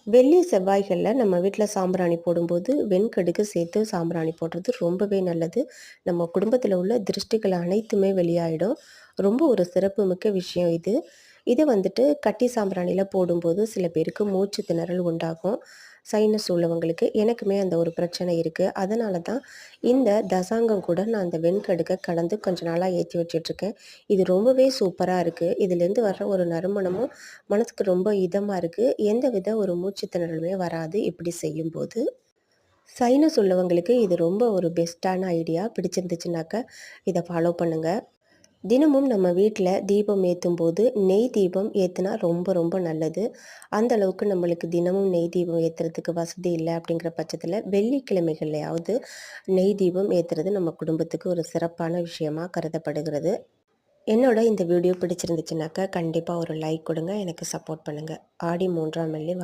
வெள்ளி, செவ்வாய்கள்ல நம்ம வீட்ல சாம்பிராணி போடும்போது, வெண்கடுகு சேர்த்து சாம்பிராணி போடுறது ரொம்பவே நல்லது. நம்ம குடும்பத்தில உள்ள திருஷ்டிகள் அனைத்துமே வெளியாயிடும். ரொம்ப ஒரு சிறப்புமிக்க விஷயம் இது. இது வந்துட்டு கட்டி சாம்பிராணியில போடும்போது சில பேருக்கு மூச்சு திணறல் உண்டாகும். சைனஸ் உள்ளவங்களுக்கு. எனக்குமே அந்த ஒரு பிரச்சனை இருக்கு. அதனால தான் இந்த தசாங்கம் கூட நான் அந்த வெண்கடுக்க கலந்து கொஞ்ச நாளா ஏத்தி வச்சுட்ருக்கேன். இது ரொம்பவே சூப்பரா இருக்கு. இதுலேருந்து வர்ற ஒரு நறுமணமும் மனசுக்கு ரொம்ப இதமா இருக்கு. எந்தவித ஒரு மூச்சு திணறலுமே வராது இப்படி செய்யும்போது. சைனஸ் உள்ளவங்களுக்கு இது ரொம்ப ஒரு பெஸ்ட்டான ஐடியா. பிடிச்சிருந்துச்சுனாக்க இத ஃபாலோ பண்ணுங்க. தினமும் நம்ம வீட்ல தீபம் ஏத்தும்போது, நெய் தீபம் ஏத்துனா ரொம்ப ரொம்ப நல்லது. அந்த அளவுக்கு நம்மளுக்கு தினமும் நெய் தீபம் ஏத்துறதுக்கு வசதி இல்ல அப்படிங்கிற பட்சத்தில, வெள்ளிக்கிழமைகள்லயாவது நெய் தீபம் ஏத்துறது நம்ம குடும்பத்துக்கு ஒரு சிறப்பான விஷயமா கருதப்படுகிறது. என்னோட இந்த வீடியோ பிடிச்சிருந்துச்சுனாக்கா, கண்டிப்பா ஒரு லைக் கொடுங்க. எனக்கு சப்போர்ட் பண்ணுங்க. ஆடி 3ஆம் வெள்ளி